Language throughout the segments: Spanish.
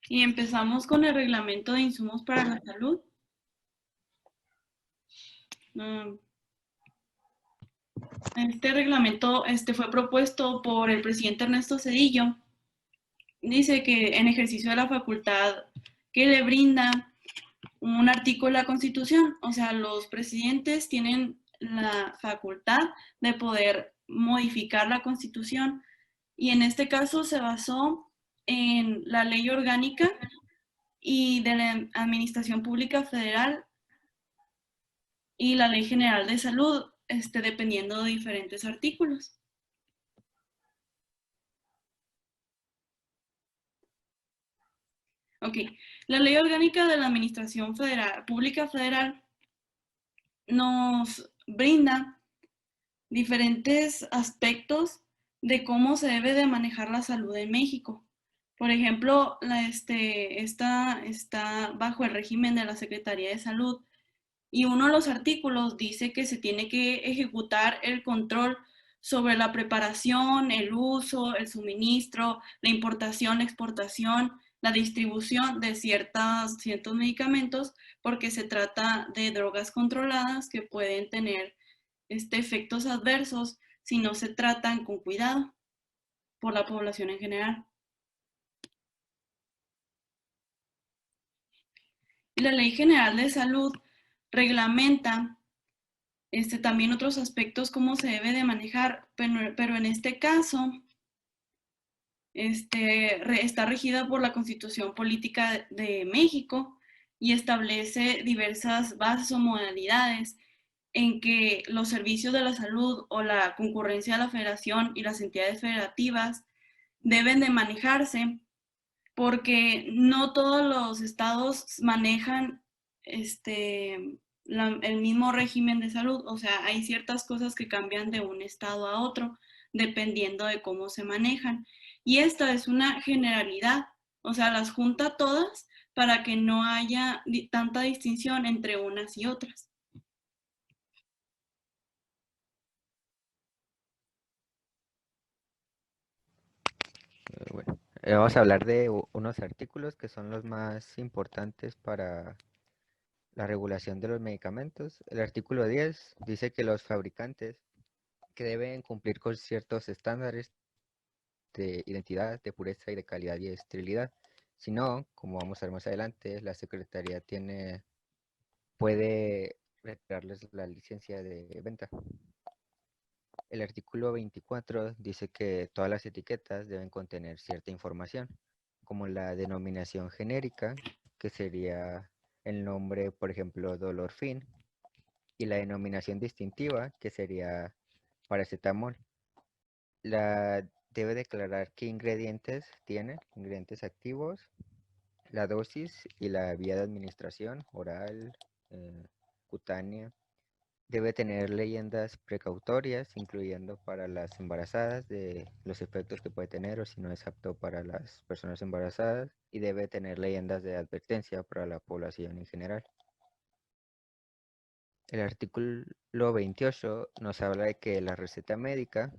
Y empezamos con el reglamento de insumos para la salud. Mm, Este reglamento fue propuesto por el presidente Ernesto Zedillo. Dice que en ejercicio de la facultad que le brinda un artículo de la Constitución, o sea, los presidentes tienen la facultad de poder modificar la Constitución y en este caso se basó en la ley orgánica y de la Administración Pública Federal y la Ley General de Salud, dependiendo de diferentes artículos. Ok, la Ley Orgánica de la Administración Federal, Pública Federal nos brinda diferentes aspectos de cómo se debe de manejar la salud en México. Por ejemplo, esta está bajo el régimen de la Secretaría de Salud y uno de los artículos dice que se tiene que ejecutar el control sobre la preparación, el uso, el suministro, la importación, la exportación, la distribución de ciertos medicamentos, porque se trata de drogas controladas que pueden tener efectos adversos si no se tratan con cuidado por la población en general. Y la Ley General de Salud reglamenta también otros aspectos cómo se debe de manejar, pero en este caso está regida por la Constitución Política de México y establece diversas bases o modalidades en que los servicios de la salud o la concurrencia de la federación y las entidades federativas deben de manejarse porque no todos los estados manejan el mismo régimen de salud, o sea, hay ciertas cosas que cambian de un estado a otro dependiendo de cómo se manejan. Y esta es una generalidad, o sea, las junta todas para que no haya tanta distinción entre unas y otras. Bueno, vamos a hablar de unos artículos que son los más importantes para la regulación de los medicamentos. El artículo 10 dice que los fabricantes que deben cumplir con ciertos estándares de identidad, de pureza y de calidad y esterilidad. Si no, como vamos a ver más adelante, la Secretaría puede retirarles la licencia de venta. El artículo 24 dice que todas las etiquetas deben contener cierta información, como la denominación genérica, que sería el nombre, por ejemplo, Dolorfin, y la denominación distintiva, que sería paracetamol. Debe declarar qué ingredientes tiene, ingredientes activos, la dosis y la vía de administración, oral, cutánea. Debe tener leyendas precautorias, incluyendo para las embarazadas, de los efectos que puede tener o si no es apto para las personas embarazadas. Y debe tener leyendas de advertencia para la población en general. El artículo 28 nos habla de que la receta médica,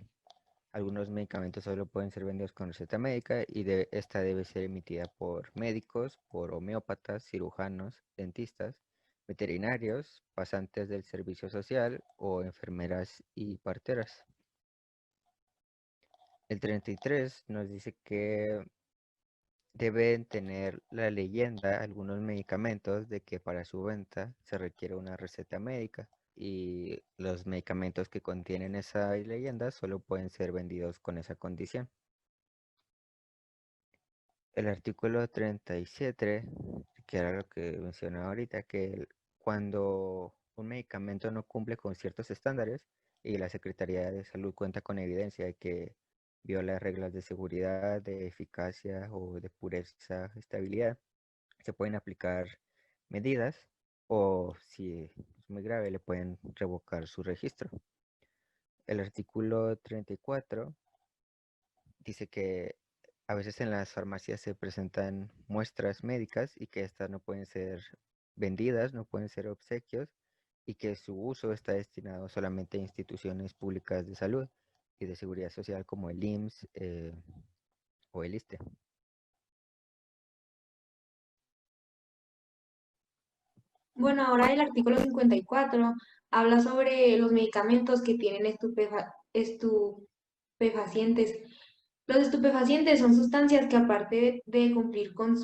algunos medicamentos solo pueden ser vendidos con receta médica y esta debe ser emitida por médicos, por homeópatas, cirujanos, dentistas, veterinarios, pasantes del servicio social o enfermeras y parteras. El 33 nos dice que deben tener la leyenda algunos medicamentos de que para su venta se requiere una receta médica y los medicamentos que contienen esa leyenda solo pueden ser vendidos con esa condición. El artículo 37, que era lo que mencionaba ahorita, que cuando un medicamento no cumple con ciertos estándares y la Secretaría de Salud cuenta con evidencia de que viola reglas de seguridad, de eficacia o de pureza, estabilidad, se pueden aplicar medidas o si es muy grave le pueden revocar su registro. El artículo 34 dice que a veces en las farmacias se presentan muestras médicas y que estas no pueden ser vendidas, no pueden ser obsequios y que su uso está destinado solamente a instituciones públicas de salud y de seguridad social como el IMSS o el ISSSTE. Bueno, ahora el artículo 54 habla sobre los medicamentos que tienen estupefacientes. Los estupefacientes son sustancias que aparte de cumplir con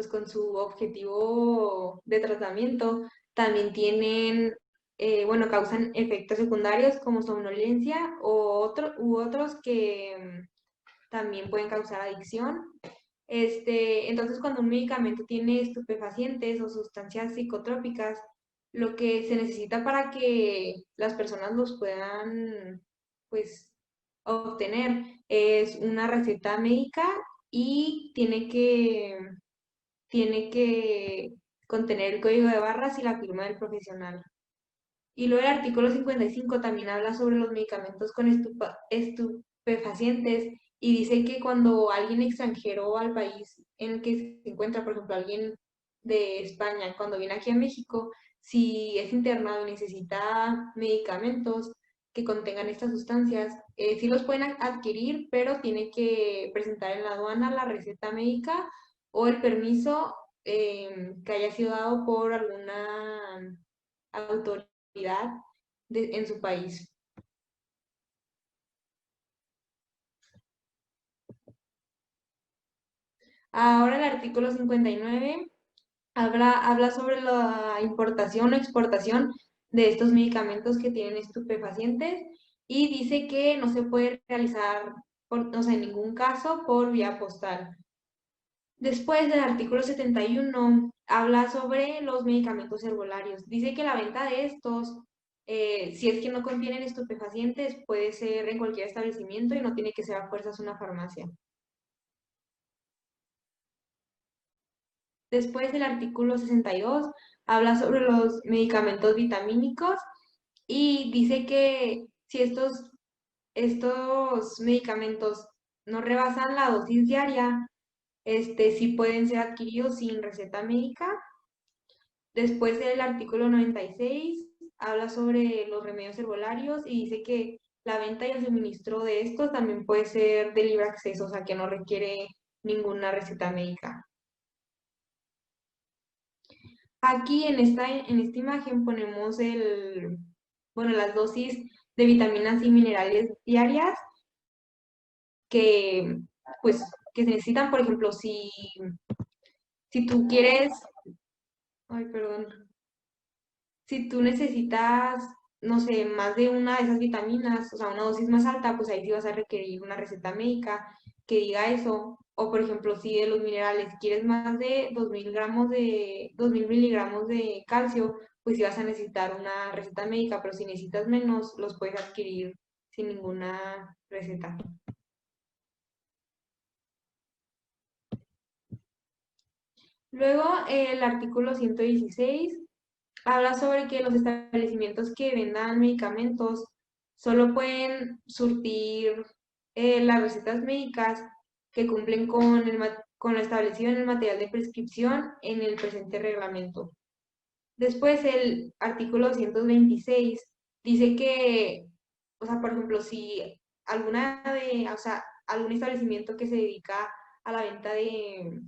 con su objetivo de tratamiento, también tienen, bueno, causan efectos secundarios como somnolencia u otros que también pueden causar adicción. Entonces, cuando un medicamento tiene estupefacientes o sustancias psicotrópicas, lo que se necesita para que las personas los puedan, pues, obtener es una receta médica y tiene que contener el código de barras y la firma del profesional. Y luego el artículo 55 también habla sobre los medicamentos con estupefacientes y dice que cuando alguien extranjero al país en el que se encuentra, por ejemplo, alguien de España, cuando viene aquí a México, si es internado y necesita medicamentos que contengan estas sustancias, sí los pueden adquirir, pero tiene que presentar en la aduana la receta médica o el permiso que haya sido dado por alguna autoridad en su país. Ahora el artículo 59 habla sobre la importación o exportación de estos medicamentos que tienen estupefacientes y dice que no se puede realizar, o sea, en ningún caso por vía postal. Después del artículo 71 habla sobre los medicamentos herbolarios. Dice que la venta de estos, si es que no contienen estupefacientes, puede ser en cualquier establecimiento y no tiene que ser a fuerzas una farmacia. Después el artículo 62 habla sobre los medicamentos vitamínicos y dice que si estos medicamentos no rebasan la dosis diaria, sí pueden ser adquiridos sin receta médica. Después el artículo 96 habla sobre los remedios herbolarios y dice que la venta y el suministro de estos también puede ser de libre acceso, o sea que no requiere ninguna receta médica. Aquí en esta imagen ponemos bueno, las dosis de vitaminas y minerales diarias que, pues, que se necesitan, por ejemplo, si tú quieres, ay, perdón, si tú necesitas, no sé, más de una de esas vitaminas, o sea, una dosis más alta, pues ahí sí vas a requerir una receta médica que diga eso. O, por ejemplo, si de los minerales quieres más de 2000 miligramos de calcio, pues sí vas a necesitar una receta médica, pero si necesitas menos, los puedes adquirir sin ninguna receta. Luego, el artículo 116 habla sobre que los establecimientos que vendan medicamentos solo pueden surtir las recetas médicas que cumplen con lo establecido en el material de prescripción en el presente reglamento. Después, el artículo 226 dice que, o sea, por ejemplo, si o sea, algún establecimiento que se dedica a la venta de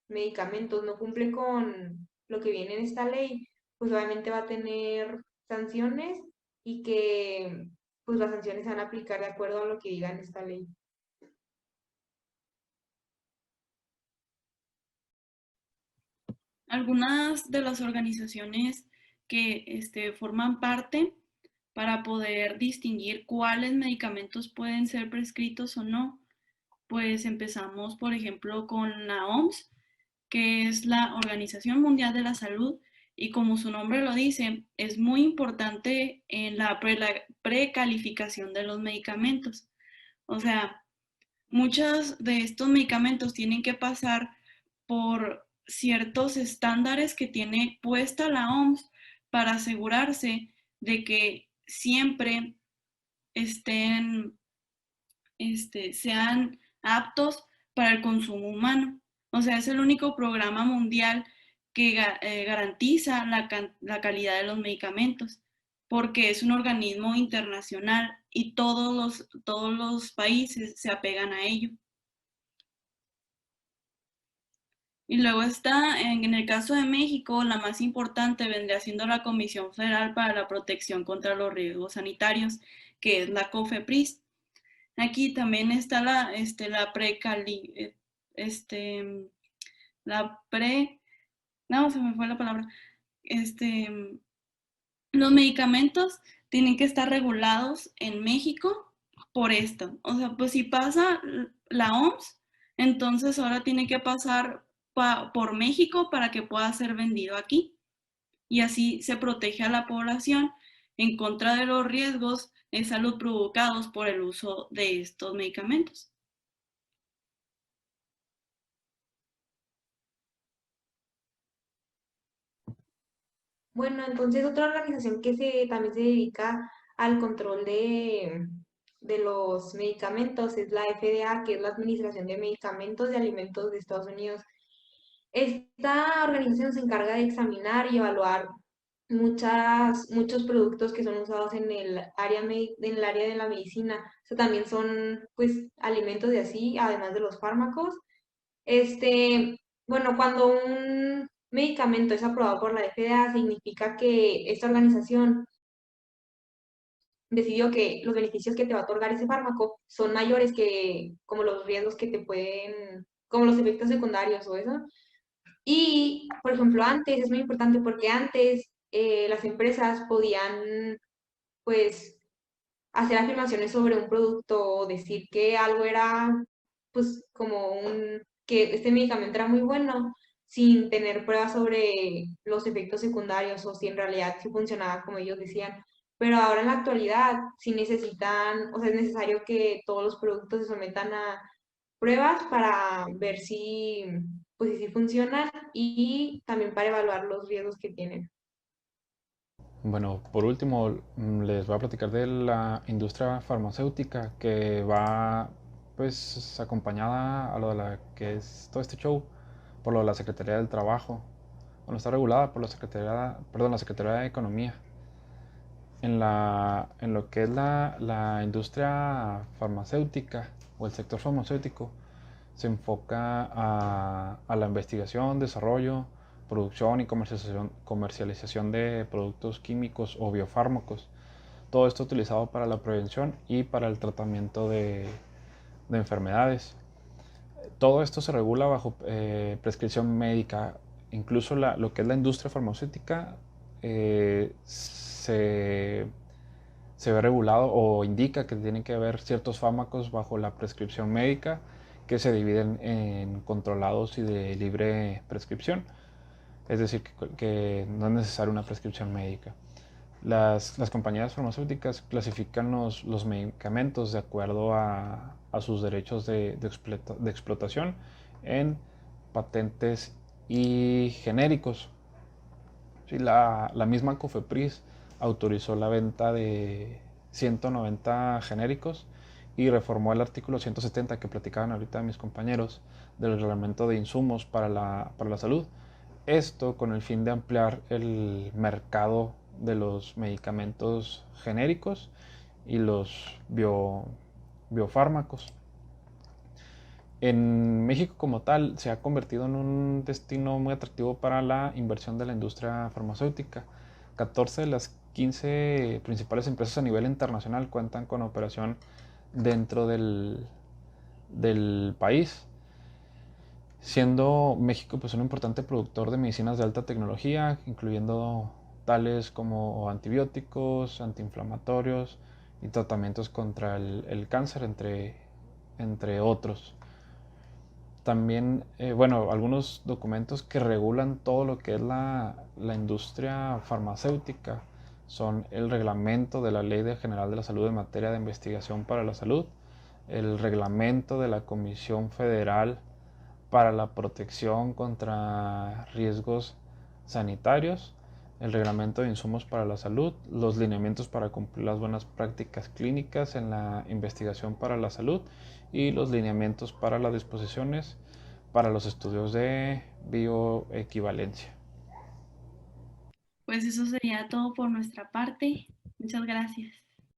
medicamentos no cumple con lo que viene en esta ley, pues obviamente va a tener sanciones y que pues las sanciones se van a aplicar de acuerdo a lo que diga en esta ley. Algunas de las organizaciones que forman parte para poder distinguir cuáles medicamentos pueden ser prescritos o no, pues empezamos, por ejemplo, con la OMS, que es la Organización Mundial de la Salud, y como su nombre lo dice, es muy importante en la precalificación de los medicamentos. O sea, muchos de estos medicamentos tienen que pasar por ciertos estándares que tiene puesta la OMS para asegurarse de que siempre estén, sean aptos para el consumo humano. O sea, es el único programa mundial que garantiza la calidad de los medicamentos, porque es un organismo internacional y todos los países se apegan a ello. Y luego está, en el caso de México, la más importante vendría siendo la Comisión Federal para la Protección contra los Riesgos Sanitarios, que es la COFEPRIS. Aquí también está la este, la pre, no, se me fue la palabra, este, los medicamentos tienen que estar regulados en México por esto. O sea, pues si pasa la OMS, entonces ahora tiene que pasar por México para que pueda ser vendido aquí. Y así se protege a la población en contra de los riesgos de salud provocados por el uso de estos medicamentos. Bueno, entonces otra organización que también se dedica al control de los medicamentos es la FDA, que es la Administración de Medicamentos y Alimentos de Estados Unidos. Esta organización se encarga de examinar y evaluar muchos productos que son usados en en el área de la medicina. O sea, también son pues alimentos y así, además de los fármacos. Bueno, cuando un medicamento es aprobado por la FDA, significa que esta organización decidió que los beneficios que te va a otorgar ese fármaco son mayores que como los riesgos que te pueden, como los efectos secundarios o eso. Y, por ejemplo, antes es muy importante porque antes las empresas podían, pues, hacer afirmaciones sobre un producto o decir que algo era, pues, que este medicamento era muy bueno sin tener pruebas sobre los efectos secundarios o si en realidad sí funcionaba como ellos decían. Pero ahora en la actualidad sí necesitan, o sea, es necesario que todos los productos se sometan a pruebas para ver si, pues, si funcionan y también para evaluar los riesgos que tienen. Bueno, por último, les voy a platicar de la industria farmacéutica que va pues acompañada a lo de la que es todo este show por lo de la Secretaría del Trabajo. Bueno, está regulada por la Secretaría de Economía. En lo que es la industria farmacéutica o el sector farmacéutico, se enfoca a la investigación, desarrollo, producción y comercialización de productos químicos o biofármacos. Todo esto utilizado para la prevención y para el tratamiento de enfermedades. Todo esto se regula bajo prescripción médica. Incluso lo que es la industria farmacéutica se ve regulado o indica que tienen que haber ciertos fármacos bajo la prescripción médica que se dividen en controlados y de libre prescripción. Es decir, que no es necesaria una prescripción médica. Las compañías farmacéuticas clasifican los medicamentos de acuerdo a sus derechos de explotación en patentes y genéricos. Sí, la misma COFEPRIS autorizó la venta de 190 genéricos y reformó el artículo 170 que platicaban ahorita mis compañeros del reglamento de insumos para la salud. Esto con el fin de ampliar el mercado de los medicamentos genéricos y los biofármacos. En México como tal se ha convertido en un destino muy atractivo para la inversión de la industria farmacéutica. 14 de las 15 principales empresas a nivel internacional cuentan con operación dentro del país, siendo México pues un importante productor de medicinas de alta tecnología, incluyendo tales como antibióticos, antiinflamatorios y tratamientos contra el cáncer, entre otros. También, bueno, algunos documentos que regulan todo lo que es la industria farmacéutica son el reglamento de la Ley General de la Salud en materia de investigación para la salud, el reglamento de la Comisión Federal para la protección contra riesgos sanitarios, el reglamento de insumos para la salud, los lineamientos para cumplir las buenas prácticas clínicas en la investigación para la salud y los lineamientos para las disposiciones para los estudios de bioequivalencia. Pues eso sería todo por nuestra parte. Muchas gracias.